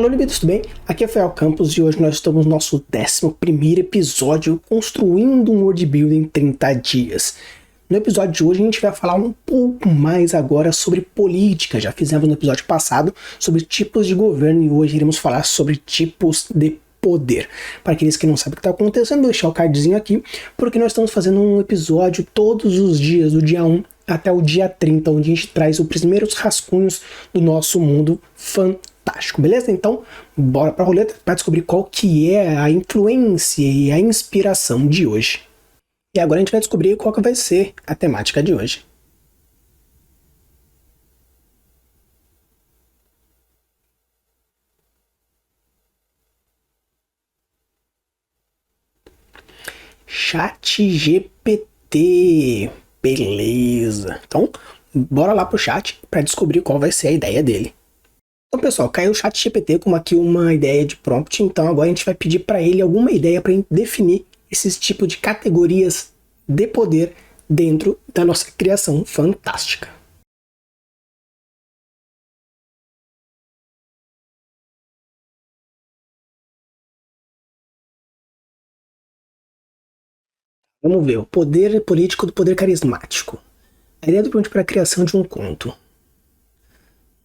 Fala, Olividas, tudo bem? Aqui é Fael Campos e hoje nós estamos no nosso 11º episódio construindo um worldbuilding em 30 dias. No episódio de hoje a gente vai falar um pouco mais agora sobre política. Já fizemos no episódio passado sobre tipos de governo e hoje iremos falar sobre tipos de poder. Para aqueles que não sabem o que está acontecendo, vou deixar o cardzinho aqui, porque nós estamos fazendo um episódio todos os dias, do dia 1 até o dia 30, onde a gente traz os primeiros rascunhos do nosso mundo fantástico, beleza? Então, bora para a roleta para descobrir qual que é a influência e a inspiração de hoje. E agora a gente vai descobrir qual que vai ser a temática de hoje. ChatGPT. Beleza. Então, bora lá pro chat para descobrir qual vai ser a ideia dele. Então, pessoal, caiu o ChatGPT como aqui uma ideia de prompt, então agora a gente vai pedir para ele alguma ideia para definir esses tipos de categorias de poder dentro da nossa criação fantástica. Vamos ver, o poder político do poder carismático. A ideia do prompt para a criação de um conto.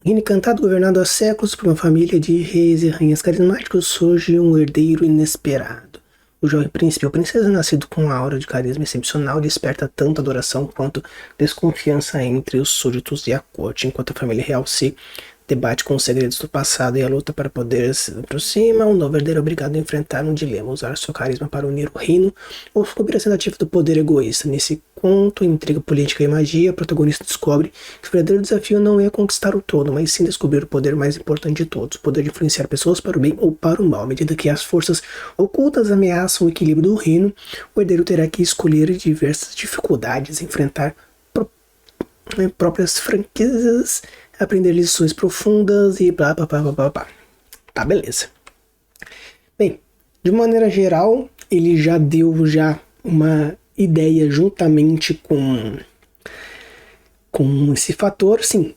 Reino encantado, governado há séculos por uma família de reis e rainhas carismáticos, surge um herdeiro inesperado. O jovem príncipe ou princesa, nascido com uma aura de carisma excepcional, desperta tanto adoração quanto desconfiança entre os súditos e a corte, enquanto a família real se debate com os segredos do passado e a luta para poder se aproxima. O novo herdeiro é obrigado a enfrentar um dilema: usar seu carisma para unir o reino ou descobrir a tentativa do poder egoísta. Nesse conto, intriga política e magia, o protagonista descobre que o verdadeiro desafio não é conquistar o todo, mas sim descobrir o poder mais importante de todos, o poder de influenciar pessoas para o bem ou para o mal. À medida que as forças ocultas ameaçam o equilíbrio do reino, o herdeiro terá que escolher diversas dificuldades, enfrentar próprias franquezas, aprender lições profundas e blá blá blá blá blá. Tá, beleza. Bem, de maneira geral, ele já deu uma ideia juntamente com esse fator, sim.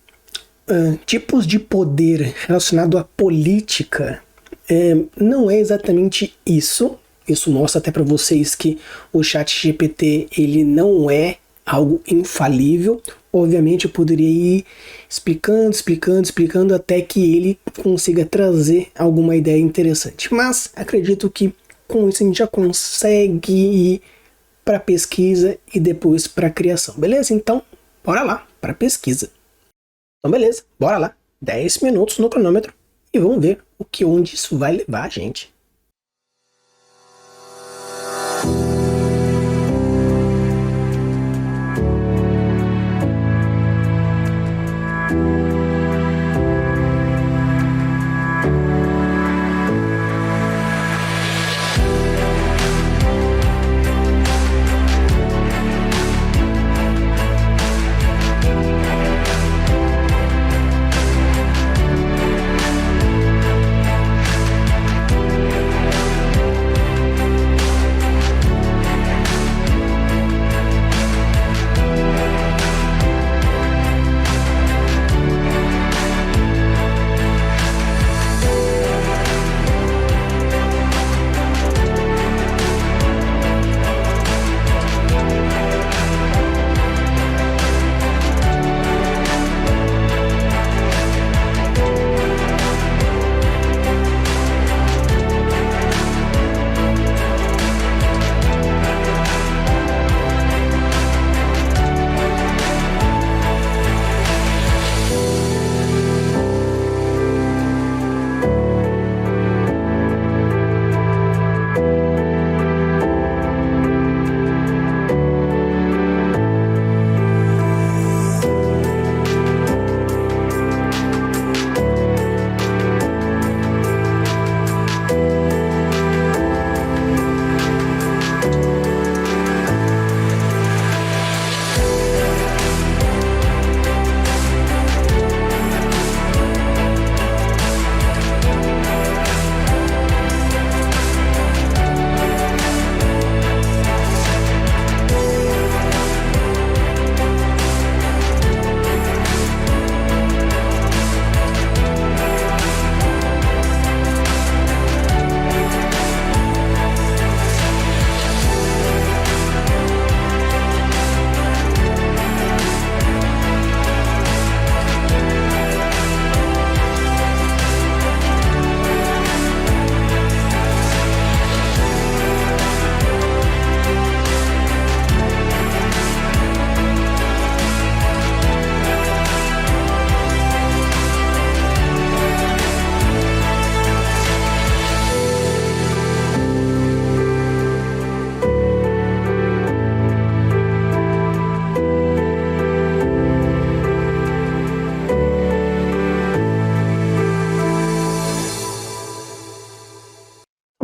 Tipos de poder relacionado à política não é exatamente isso. Isso mostra até para vocês que o ChatGPT ele não é algo infalível. Obviamente eu poderia ir explicando até que ele consiga trazer alguma ideia interessante. Mas acredito que com isso a gente já consegue ir para pesquisa e depois para criação. Beleza? Então, bora lá para pesquisa. Então, beleza, bora lá. 10 minutos no cronômetro e vamos ver onde isso vai levar a gente.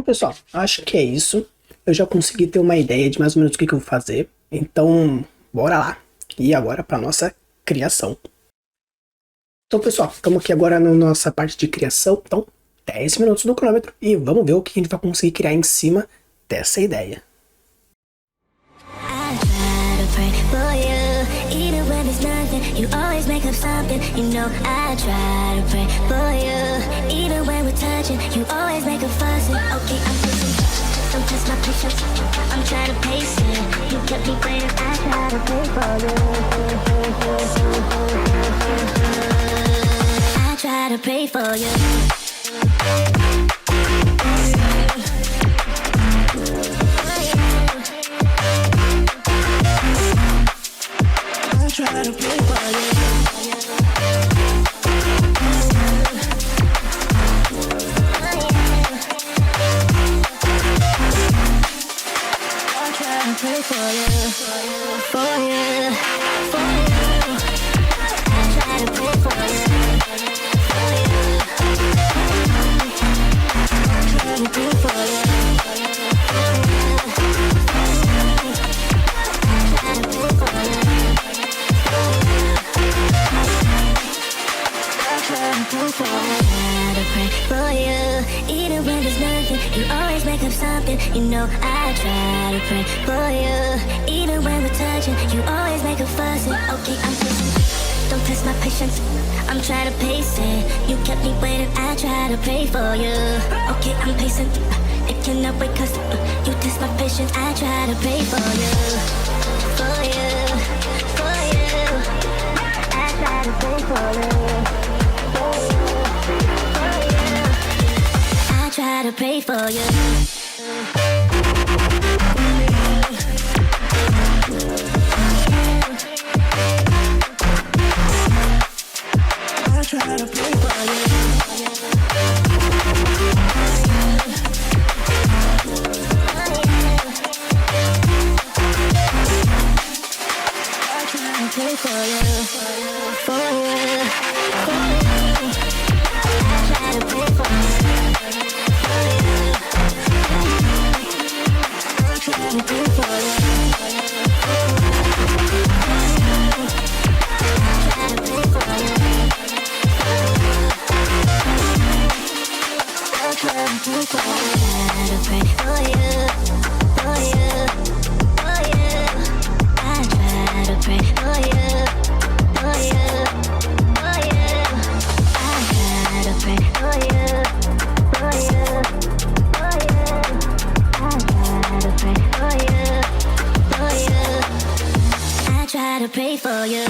Pessoal, acho que é isso. Eu já consegui ter uma ideia de mais ou menos o que eu vou fazer. Então, bora lá. E agora para nossa criação. Então, pessoal, estamos aqui agora na nossa parte de criação. Então, 10 minutos no cronômetro e vamos ver o que a gente vai conseguir criar em cima dessa ideia. You always make up something, you know I try to pray for you. Even when we're touching, you always make a fuss. Okay, I'm pushing, don't test my patience. I'm trying to pace it. You kept me waiting, I try to pray for you. I try to pray for you. Try to play for you. I try to play for you, for you, for you. I try to play for you, for you. I try to play for you. For you, even when there's nothing, you always make up something. You know I try to pray for you. Even when we're touching, you always make a fuss. Okay, I'm pushing, don't test my patience. I'm trying to pace it. You kept me waiting, I try to pray for you. Okay, I'm pacing, it cannot wait 'cause you test my patience. I try to pray for you, for you, for you. I try to pray for you. Try to pray for you. I try to pray for you. I try to pray for you, for you, for you. I try to pray for you.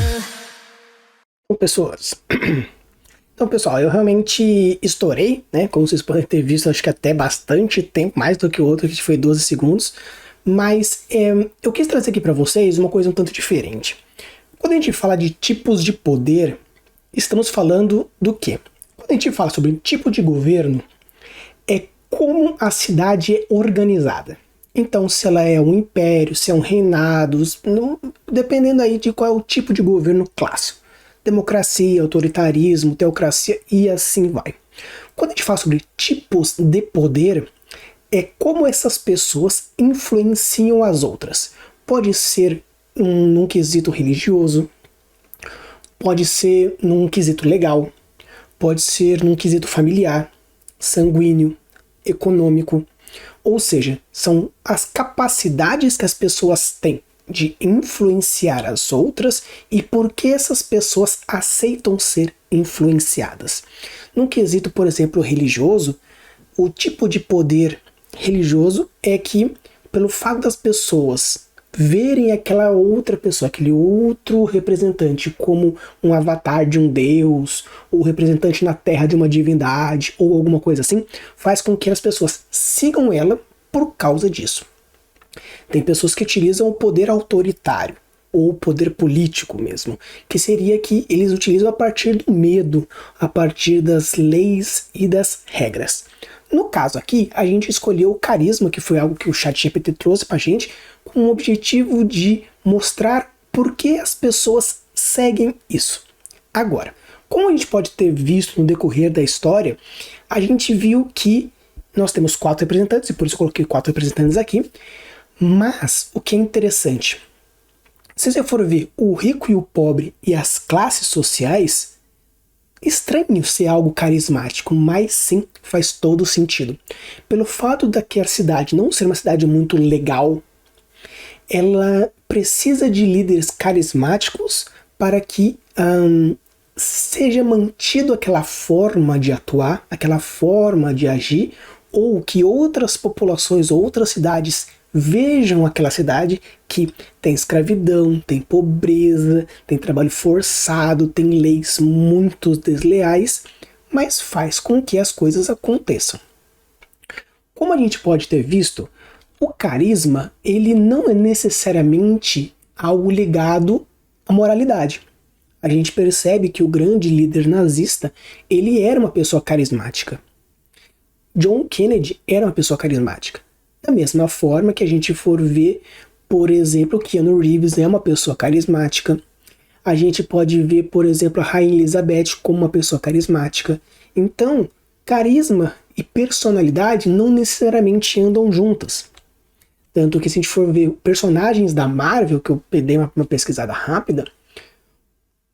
Então, pessoal, eu realmente estourei, né? Como vocês podem ter visto, acho que até bastante tempo, mais do que o outro, que foi 12 segundos. Mas eu quis trazer aqui para vocês uma coisa um tanto diferente. Quando a gente fala de tipos de poder, estamos falando do quê? Quando a gente fala sobre tipo de governo, é como a cidade é organizada. Então, se ela é um império, se é um reinado, dependendo aí de qual é o tipo de governo clássico. Democracia, autoritarismo, teocracia e assim vai. Quando a gente fala sobre tipos de poder, é como essas pessoas influenciam as outras. Pode ser num quesito religioso, pode ser num quesito legal, pode ser num quesito familiar, sanguíneo, econômico. Ou seja, são as capacidades que as pessoas têm de influenciar as outras e por que essas pessoas aceitam ser influenciadas. Num quesito, por exemplo, religioso, o tipo de poder religioso é que, pelo fato das pessoas verem aquela outra pessoa, aquele outro representante como um avatar de um deus, ou representante na terra de uma divindade, ou alguma coisa assim, faz com que as pessoas sigam ela por causa disso. Tem pessoas que utilizam o poder autoritário, ou o poder político mesmo, que seria que eles utilizam a partir do medo, a partir das leis e das regras. No caso aqui, a gente escolheu o carisma, que foi algo que o ChatGPT trouxe pra gente, com o objetivo de mostrar por que as pessoas seguem isso. Agora, como a gente pode ter visto no decorrer da história, a gente viu que nós temos 4 representantes, e por isso eu coloquei 4 representantes aqui. Mas o que é interessante, se você for ver o rico e o pobre e as classes sociais, estranho ser algo carismático, mas sim, faz todo sentido. Pelo fato daquela cidade não ser uma cidade muito legal, ela precisa de líderes carismáticos para que seja mantido aquela forma de atuar, aquela forma de agir, ou que outras populações, outras cidades vejam aquela cidade que tem escravidão, tem pobreza, tem trabalho forçado, tem leis muito desleais, mas faz com que as coisas aconteçam. Como a gente pode ter visto, o carisma ele não é necessariamente algo ligado à moralidade. A gente percebe que o grande líder nazista ele era uma pessoa carismática. John Kennedy era uma pessoa carismática. Da mesma forma que a gente for ver, por exemplo, Keanu Reeves é uma pessoa carismática. A gente pode ver, por exemplo, a Rainha Elizabeth como uma pessoa carismática. Então, carisma e personalidade não necessariamente andam juntas. Tanto que se a gente for ver personagens da Marvel, que eu dei uma pesquisada rápida,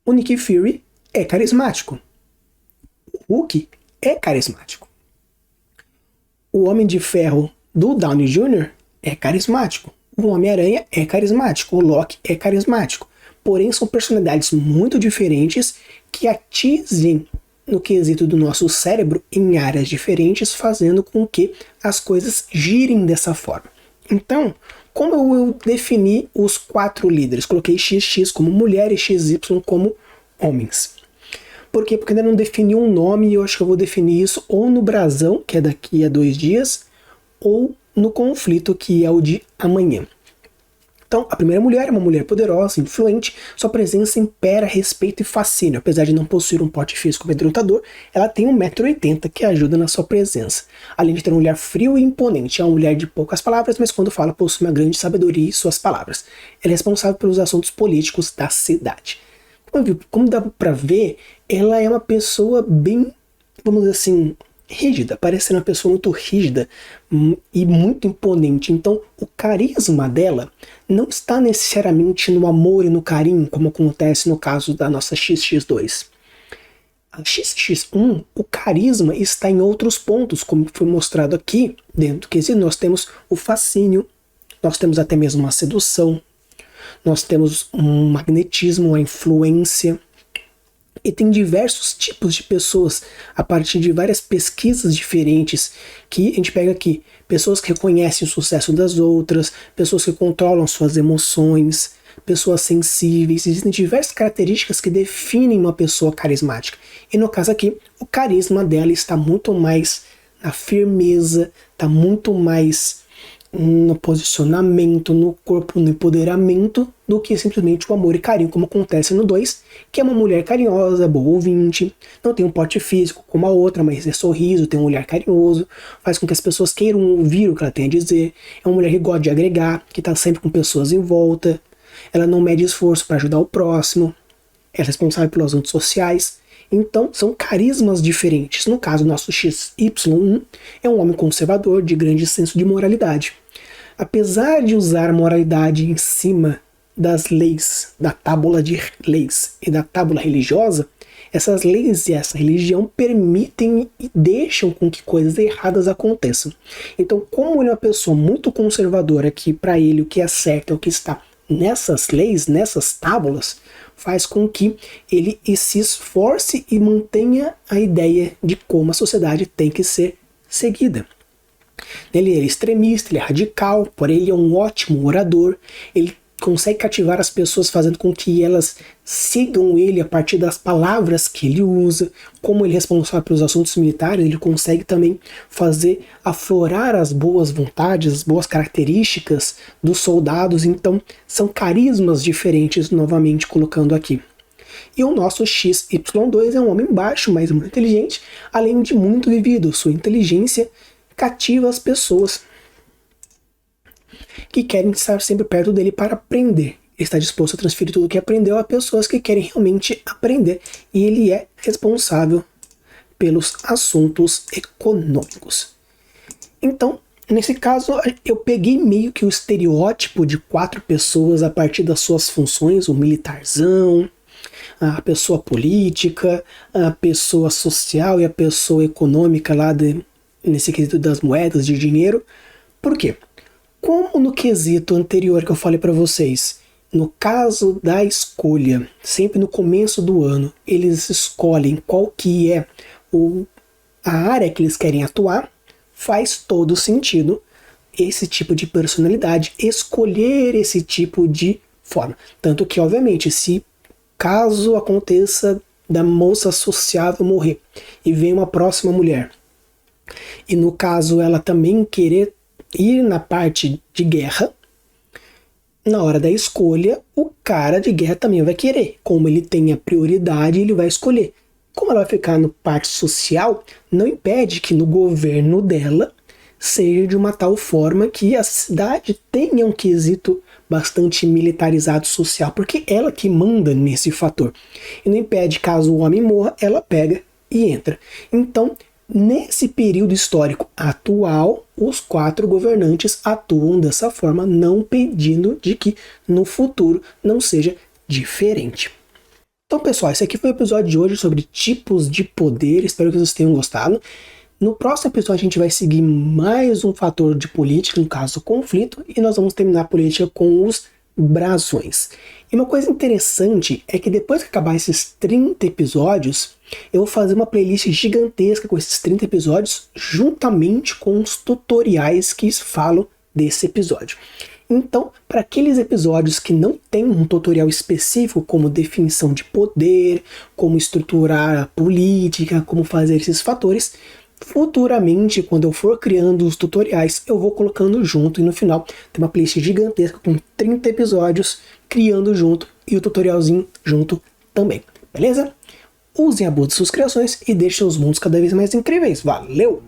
o Nick Fury é carismático. O Hulk é carismático. O Homem de Ferro do Downey Jr. é carismático. O Homem-Aranha é carismático. O Loki é carismático. Porém, são personalidades muito diferentes que atingem no quesito do nosso cérebro em áreas diferentes, fazendo com que as coisas girem dessa forma. Então, como eu defini os 4 líderes? Coloquei XX como mulher e XY como homens. Por quê? Porque ainda não defini um nome e eu acho que eu vou definir isso ou no brasão, que é daqui a 2 dias, ou no conflito, que é o de amanhã. Então, a primeira mulher é uma mulher poderosa, influente, sua presença impera respeito e fascínio. Apesar de não possuir um porte físico amedrontador, ela tem 1,80 m que ajuda na sua presença. Além de ter um olhar frio e imponente, é uma mulher de poucas palavras, mas quando fala possui uma grande sabedoria em suas palavras. Ela é responsável pelos assuntos políticos da cidade. Como dá pra ver, ela é uma pessoa bem, vamos dizer assim, rígida, parece ser uma pessoa muito rígida e muito imponente. Então o carisma dela não está necessariamente no amor e no carinho, como acontece no caso da nossa XX2. A XX1, o carisma está em outros pontos, como foi mostrado aqui, dentro do quesito nós temos o fascínio, nós temos até mesmo uma sedução, nós temos um magnetismo, uma influência. E tem diversos tipos de pessoas a partir de várias pesquisas diferentes que a gente pega aqui. Pessoas que reconhecem o sucesso das outras, pessoas que controlam suas emoções, pessoas sensíveis. Existem diversas características que definem uma pessoa carismática. E no caso aqui, o carisma dela está muito mais na firmeza, está muito mais no posicionamento, no corpo, no empoderamento, do que simplesmente o amor e carinho, como acontece no 2, que é uma mulher carinhosa, boa ouvinte, não tem um porte físico como a outra, mas é sorriso, tem um olhar carinhoso, faz com que as pessoas queiram ouvir o que ela tem a dizer, é uma mulher que gosta de agregar, que está sempre com pessoas em volta, ela não mede esforço para ajudar o próximo, é responsável pelos assuntos sociais. Então, são carismas diferentes. No caso, o nosso XY1 é um homem conservador, de grande senso de moralidade. Apesar de usar a moralidade em cima das leis, da tábula de leis e da tábula religiosa, essas leis e essa religião permitem e deixam com que coisas erradas aconteçam. Então, como ele é uma pessoa muito conservadora, que para ele o que é certo é o que está nessas leis, nessas tábulas, faz com que ele se esforce e mantenha a ideia de como a sociedade tem que ser seguida. Ele é extremista, ele é radical, porém ele é um ótimo orador, ele consegue cativar as pessoas fazendo com que elas sigam ele a partir das palavras que ele usa. Como ele é responsável pelos assuntos militares, ele consegue também fazer aflorar as boas vontades, as boas características dos soldados. Então são carismas diferentes, novamente colocando aqui. E o nosso XY2 é um homem baixo, mas muito inteligente, além de muito vivido. Sua inteligência cativa as pessoas que querem estar sempre perto dele para aprender. Ele está disposto a transferir tudo o que aprendeu a pessoas que querem realmente aprender. E ele é responsável pelos assuntos econômicos. Então, nesse caso, eu peguei meio que o estereótipo de 4 pessoas a partir das suas funções, o militarzão, a pessoa política, a pessoa social e a pessoa econômica lá nesse quesito das moedas de dinheiro. Por quê? Como no quesito anterior que eu falei para vocês, no caso da escolha, sempre no começo do ano, eles escolhem qual que é a área que eles querem atuar, faz todo sentido esse tipo de personalidade, escolher esse tipo de forma. Tanto que, obviamente, se caso aconteça da moça sociável morrer e vem uma próxima mulher, e no caso ela também querer ir na parte de guerra, na hora da escolha, o cara de guerra também vai querer. Como ele tem a prioridade, ele vai escolher. Como ela vai ficar no parte social, não impede que no governo dela seja de uma tal forma que a cidade tenha um quesito bastante militarizado social, porque ela que manda nesse fator. E não impede, caso o homem morra, ela pega e entra. Então, nesse período histórico atual, os 4 governantes atuam dessa forma, não pedindo de que no futuro não seja diferente. Então, pessoal, esse aqui foi o episódio de hoje sobre tipos de poder. Espero que vocês tenham gostado. No próximo episódio a gente vai seguir mais um fator de política, no caso conflito, e nós vamos terminar a política com os brasões. E uma coisa interessante é que depois que acabar esses 30 episódios, eu vou fazer uma playlist gigantesca com esses 30 episódios, juntamente com os tutoriais que falam desse episódio. Então, para aqueles episódios que não tem um tutorial específico, como definição de poder, como estruturar a política, como fazer esses fatores, futuramente, quando eu for criando os tutoriais, eu vou colocando junto e no final tem uma playlist gigantesca com 30 episódios criando junto e o tutorialzinho junto também, beleza? Usem a boa de suas criações e deixem os mundos cada vez mais incríveis. Valeu!